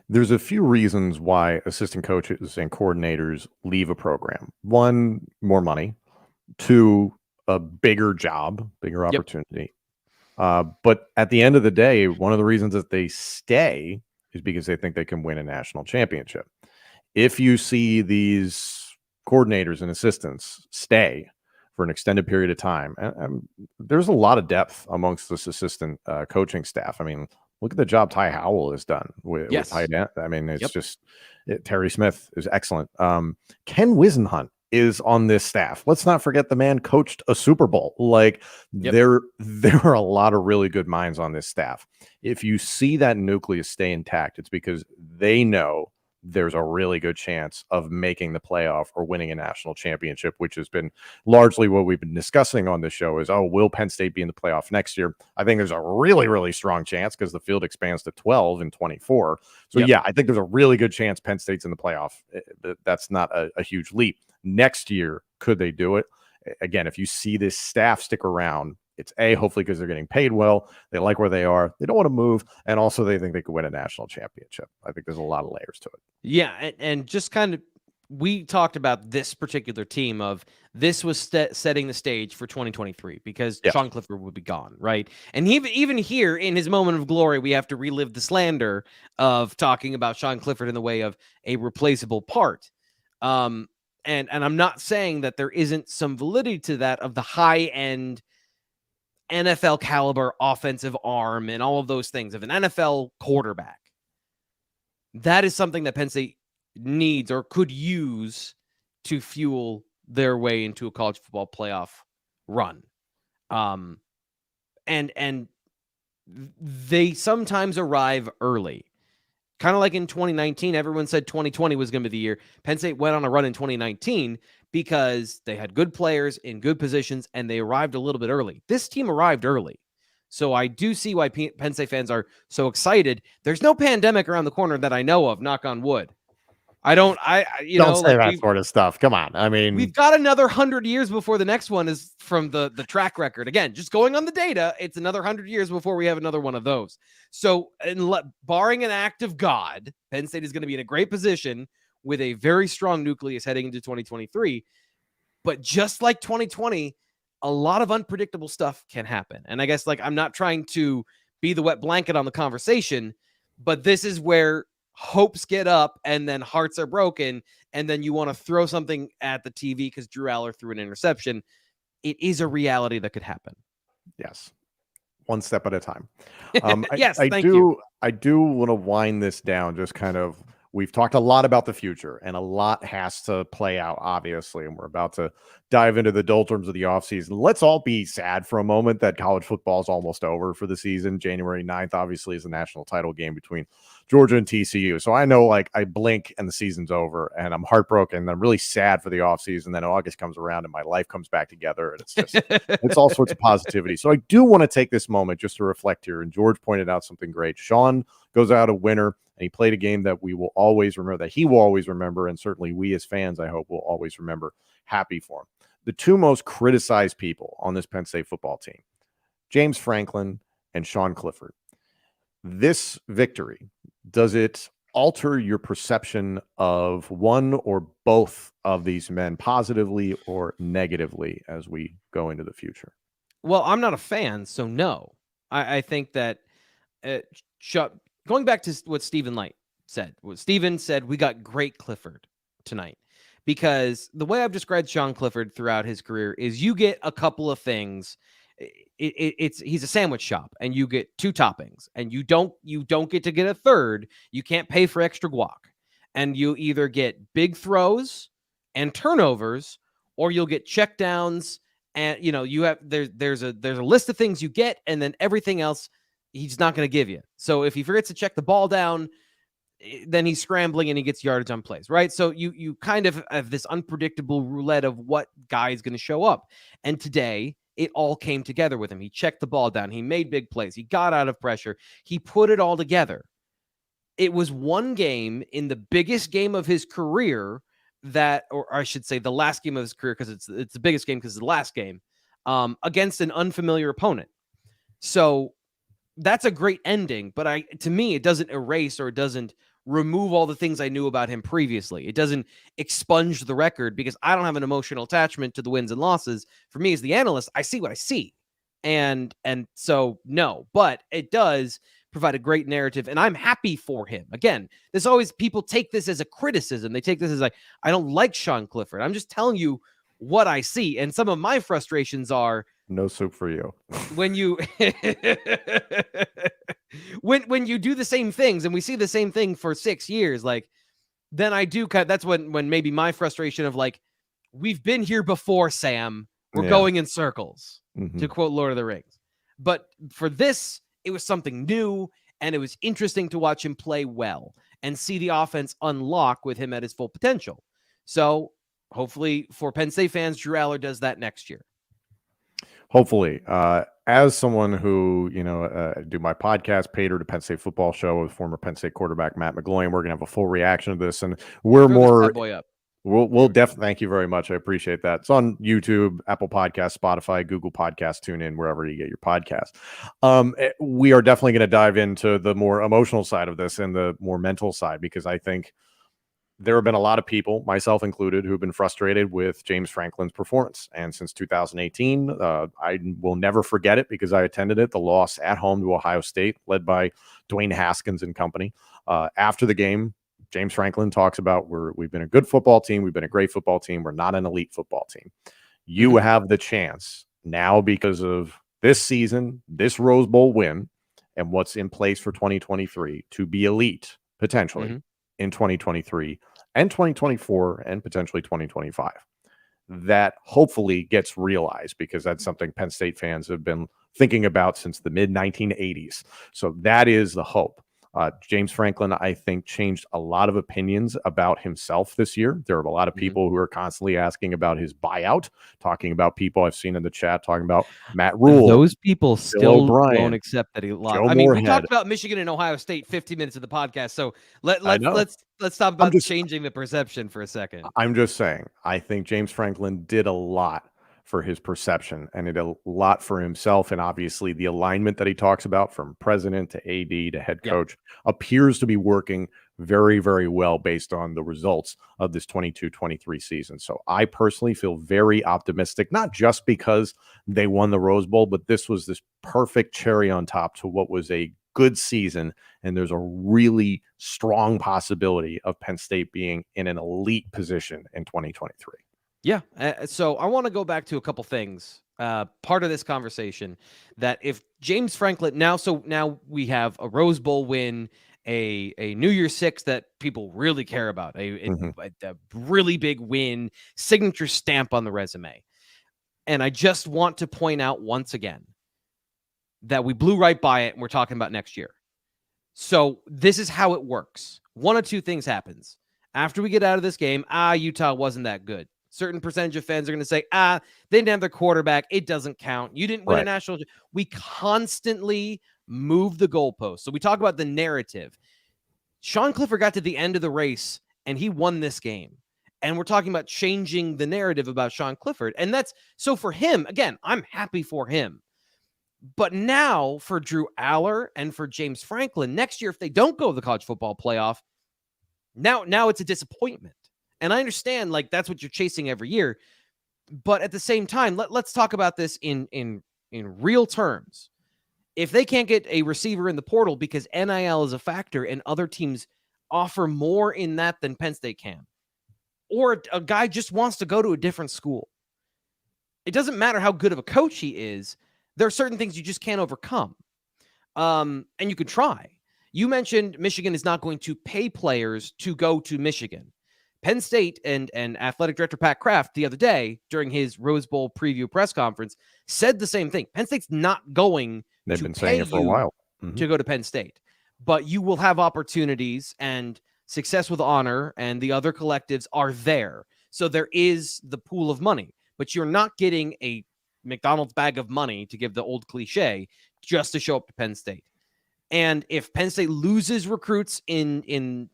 There's a few reasons why assistant coaches and coordinators leave a program. One, more money. Two, a bigger job, bigger opportunity. But at the end of the day, one of the reasons that they stay is because they think they can win a national championship. If you see these coordinators and assistants stay for an extended period of time, and there's a lot of depth amongst this assistant coaching staff. I mean, look at the job Ty Howell has done with tight end. I mean, it's just Terry Smith is excellent. Ken Wisenhunt is on this staff. Let's not forget the man coached a Super Bowl. There are a lot of really good minds on this staff. If you see that nucleus stay intact, it's because they know there's a really good chance of making the playoff or winning a national championship, which has been largely what we've been discussing on this show is, will Penn State be in the playoff next year? I think there's a really, really strong chance because the field expands to 12 and 24. So I think there's a really good chance Penn State's in the playoff. That's not a huge leap. Next year, could they do it? Again, if you see this staff stick around, it's hopefully because they're getting paid well. They like where they are. They don't want to move. And also they think they could win a national championship. I think there's a lot of layers to it. Yeah. And just kind of, we talked about this particular team of this was setting the stage for 2023 because Sean Clifford would be gone. Right. And even here in his moment of glory, we have to relive the slander of talking about Sean Clifford in the way of a replaceable part. And I'm not saying that there isn't some validity to that of the high end NFL caliber offensive arm and all of those things of an NFL quarterback. That is something that Penn State needs or could use to fuel their way into a college football playoff run. And they sometimes arrive early. Kind of like in 2019, everyone said 2020 was going to be the year. Penn State went on a run in 2019 because they had good players in good positions and they arrived a little bit early. This team arrived early. So I do see why Penn State fans are so excited. There's no pandemic around the corner that I know of, knock on wood. Don't say that sort of stuff. Come on. I mean, we've got another 100 years before the next one is from the track record. Again, just going on the data, it's another 100 years before we have another one of those. So, barring an act of God, Penn State is going to be in a great position with a very strong nucleus heading into 2023. But just like 2020, a lot of unpredictable stuff can happen. And I guess, like, I'm not trying to be the wet blanket on the conversation, but this is where hopes get up and then hearts are broken. And then you want to throw something at the TV because Drew Aller threw an interception. It is a reality that could happen. Yes. One step at a time. Yes, thank you. I do want to wind this down. Just kind of, we've talked a lot about the future, and a lot has to play out, obviously, and we're about to dive into the doldrums of the offseason. Let's all be sad for a moment that college football is almost over for the season. January 9th, obviously, is the national title game between Georgia and TCU. So I know, like, I blink and the season's over, and I'm heartbroken. I'm really sad for the offseason. Then August comes around and my life comes back together, and it's just, it's all sorts of positivity. So I do want to take this moment just to reflect here. And George pointed out something great. Sean goes out a winner, and he played a game that we will always remember, that he will always remember, and certainly we as fans, I hope, will always remember. Happy for him. The two most criticized people on this Penn State football team, James Franklin and Sean Clifford. This victory, does it alter your perception of one or both of these men positively or negatively as we go into the future? Well, I'm not a fan, so no. I think that going back to what Stephen Light said, Stephen said, we got great Clifford tonight. Because the way I've described Sean Clifford throughout his career is you get a couple of things. He's a sandwich shop, and you get two toppings, and you don't get to get a third. You can't pay for extra guac, and you either get big throws and turnovers, or you'll get checkdowns. And you have there's a list of things you get, and then everything else he's not going to give you. So if he forgets to check the ball down, then he's scrambling and he gets yardage on plays, right? So you kind of have this unpredictable roulette of what guy is going to show up. And today, it all came together with him. He checked the ball down. He made big plays. He got out of pressure. He put it all together. It was one game in the biggest game of his career or I should say the last game of his career, because it's the biggest game because it's the last game, against an unfamiliar opponent. So that's a great ending, but to me, it doesn't erase or it doesn't remove all the things I knew about him previously. It doesn't expunge the record because I don't have an emotional attachment to the wins and losses. For me as the analyst, I see what I see. And so no, but it does provide a great narrative, and I'm happy for him. Again, there's always people take this as a criticism. They take this as like, I don't like Sean Clifford. I'm just telling you what I see. And some of my frustrations are, no soup for you. When you when you do the same things, and we see the same thing for 6 years, like, then I do that's when maybe my frustration of, like, we've been here before, Sam. We're going in circles, to quote Lord of the Rings. But for this, it was something new, and it was interesting to watch him play well and see the offense unlock with him at his full potential. So hopefully for Penn State fans, Drew Aller does that next year. Hopefully. As someone who, do my podcast, Pater to Penn State Football Show with former Penn State quarterback Matt McGloin, we're going to have a full reaction to this, and we'll definitely, thank you very much. I appreciate that. It's on YouTube, Apple Podcasts, Spotify, Google Podcasts, TuneIn, wherever you get your podcast. We are definitely going to dive into the more emotional side of this and the more mental side, because I think there have been a lot of people, myself included, who've been frustrated with James Franklin's performance. And since 2018, I will never forget it because I attended it, the loss at home to Ohio State, led by Dwayne Haskins and company. After the game, James Franklin talks about, we've been a good football team. We've been a great football team. We're not an elite football team. You have the chance now, because of this season, this Rose Bowl win, and what's in place for 2023, to be elite, potentially, in 2023 and 2024 and potentially 2025. That hopefully gets realized, because that's something Penn State fans have been thinking about since the mid-1980s. So that is the hope. James Franklin, I think, changed a lot of opinions about himself this year. There are a lot of people who are constantly asking about his buyout, talking about people I've seen in the chat, talking about Matt Rule. Those people Bill still O'Brien, won't accept that he lost. Joe I mean, we Moorhead. talked about Michigan and Ohio State 50 minutes of the podcast, so let's stop about changing the perception for a second. I'm just saying, I think James Franklin did a lot for his perception and did a lot for himself. And obviously the alignment that he talks about from president to AD to head coach appears to be working very, very well based on the results of this 22-23 season. So I personally feel very optimistic, not just because they won the Rose Bowl, but this was this perfect cherry on top to what was a good season. And there's a really strong possibility of Penn State being in an elite position in 2023. Yeah. So I want to go back to a couple things. Part of this conversation that if James Franklin now we have a Rose Bowl win, a New Year's Six that people really care about, a really big win, signature stamp on the resume. And I just want to point out once again that we blew right by it and we're talking about next year. So this is how it works. One of two things happens. After we get out of this game, Utah wasn't that good. Certain percentage of fans are going to say, they didn't have their quarterback. It doesn't count. You didn't win a national. We constantly move the goalposts. So we talk about the narrative. Sean Clifford got to the end of the race and he won this game. And we're talking about changing the narrative about Sean Clifford. And that's so for him, again, I'm happy for him. But now for Drew Aller and for James Franklin, next year, if they don't go to the college football playoff, now it's a disappointment. And I understand, like, that's what you're chasing every year. But at the same time, let's talk about this in real terms. If they can't get a receiver in the portal because NIL is a factor and other teams offer more in that than Penn State can, or a guy just wants to go to a different school, it doesn't matter how good of a coach he is. There are certain things you just can't overcome. And you could try. You mentioned Michigan is not going to pay players to go to Michigan. Penn State and athletic director Pat Kraft the other day during his Rose Bowl preview press conference said the same thing. Penn State's not going to pay you for a while to go to Penn State, but you will have opportunities, and Success with Honor and the other collectives are there. So there is the pool of money, but you're not getting a McDonald's bag of money, to give the old cliche, just to show up to Penn State. And if Penn State loses recruits in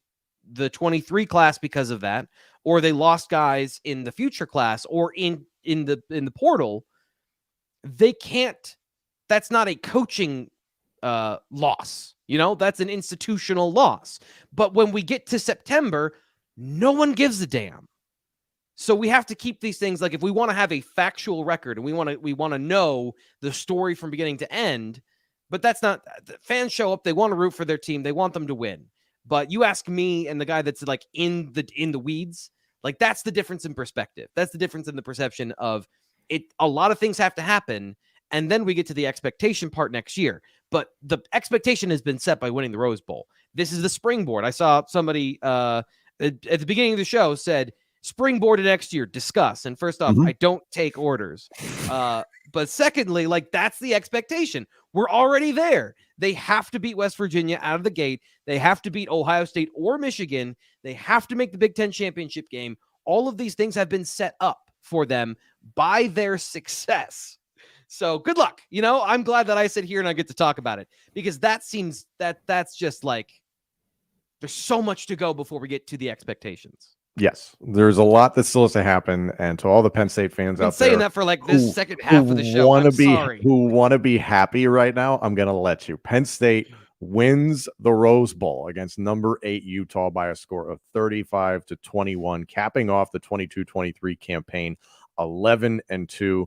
the 23 class because of that, or they lost guys in the future class or in the portal, they can't. That's not a coaching loss. That's an institutional loss. But when we get to September, no one gives a damn. So we have to keep these things, like, if we want to have a factual record and we want to know the story from beginning to end, but that's not, fans show up, they want to root for their team, they want them to win. But you ask me and the guy that's like in the weeds, like, that's the difference in perspective. That's the difference in the perception of it. A lot of things have to happen. And then we get to the expectation part next year. But the expectation has been set by winning the Rose Bowl. This is the springboard. I saw somebody at the beginning of the show said, springboard to next year, discuss. And first off, I don't take orders. But secondly, like, that's the expectation. We're already there. They have to beat West Virginia out of the gate. They have to beat Ohio State or Michigan. They have to make the Big Ten championship game. All of these things have been set up for them by their success. So good luck. I'm glad that I sit here and I get to talk about it, because that seems that's just like, there's so much to go before we get to the expectations. Yes, there's a lot that still has to happen, and to all the Penn State fans out there, saying that for like this second half of the show, who want to be happy right now, I'm going to let you. Penn State wins the Rose Bowl against number 8 Utah by a score of 35-21, capping off the 22-23 campaign 11-2.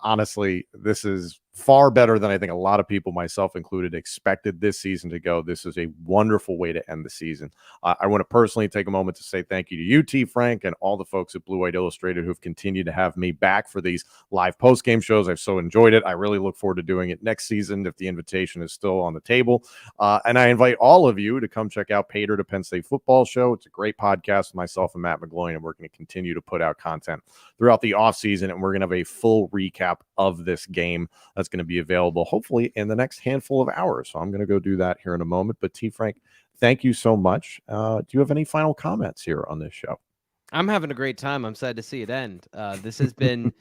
Honestly, this is far better than I think a lot of people, myself included, expected this season to go. This is a wonderful way to end the season. I want to personally take a moment to say thank you to you, T. Frank, and all the folks at Blue White Illustrated who've continued to have me back for these live post-game shows. I've so enjoyed it. I really look forward to doing it next season if the invitation is still on the table. And I invite all of you to come check out Pater to Penn State Football Show. It's a great podcast with myself and Matt McGloin, and we're going to continue to put out content throughout the offseason, and we're going to have a full recap of this game That's going to be available hopefully in the next handful of hours. So I'm going to go do that here in a moment. But T. Frank, thank you so much. Do you have any final comments here on this show? I'm having a great time. I'm sad to see it end. This has been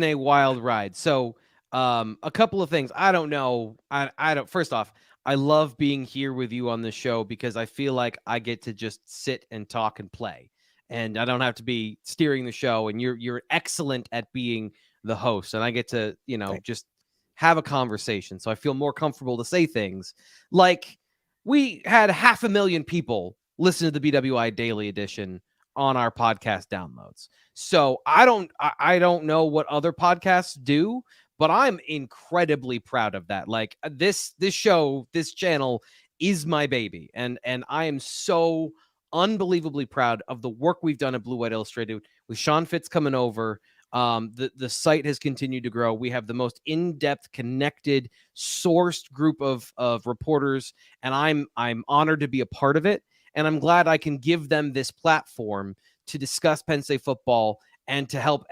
a wild ride. So a couple of things. I don't know. I don't. First off, I love being here with you on the show because I feel like I get to just sit and talk and play, and I don't have to be steering the show. And you're excellent at being the host, and I get to just have a conversation. So I feel more comfortable to say things like we had 500,000 people listen to the BWI Daily Edition on our podcast downloads. So I don't know what other podcasts do, but I'm incredibly proud of that. Like this show, this channel is my baby. And I am so unbelievably proud of the work we've done at Blue White Illustrated with Sean Fitz coming over. The site has continued to grow. We have the most in-depth, connected, sourced group of reporters, and I'm honored to be a part of it. And I'm glad I can give them this platform to discuss Penn State football and to help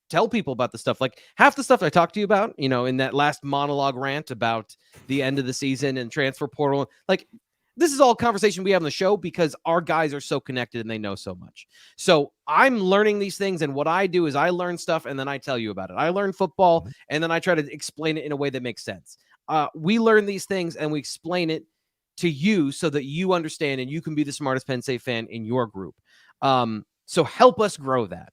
tell people about the stuff. Like half the stuff I talked to you about, in that last monologue rant about the end of the season and transfer portal. Like this is all conversation we have on the show because our guys are so connected and they know so much. So I'm learning these things. And what I do is I learn stuff and then I tell you about it. I learn football and then I try to explain it in a way that makes sense. We learn these things and we explain it to you so that you understand and you can be the smartest Penn State fan in your group. So help us grow that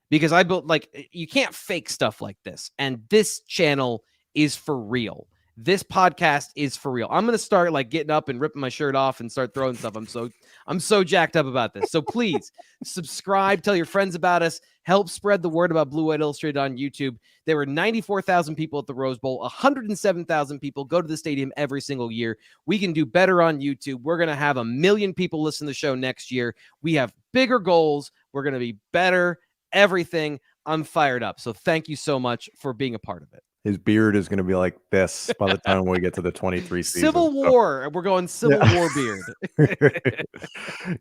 because I built you can't fake stuff like this. And this channel is for real. This podcast is for real. I'm going to start getting up and ripping my shirt off and start throwing stuff. I'm so jacked up about this. So please subscribe, tell your friends about us, help spread the word about Blue White Illustrated on YouTube. There were 94,000 people at the Rose Bowl, 107,000 people go to the stadium every single year. We can do better on YouTube. We're going to have 1 million people listen to the show next year. We have bigger goals. We're going to be better, everything. I'm fired up. So thank you so much for being a part of it. His beard is going to be like this by the time we get to the 23 season. Civil War. We're going Civil War beard.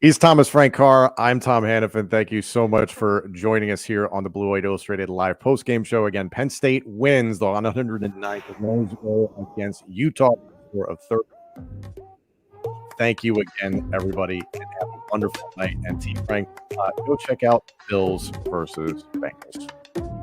He's Thomas Frank Carr. I'm Tom Hannafin. Thank you so much for joining us here on the Blue White Illustrated Live Postgame Show. Again, Penn State wins the 109th against Utah for a third. Thank you again, everybody, and have a wonderful night. And T. Frank, go check out Bills versus Bengals.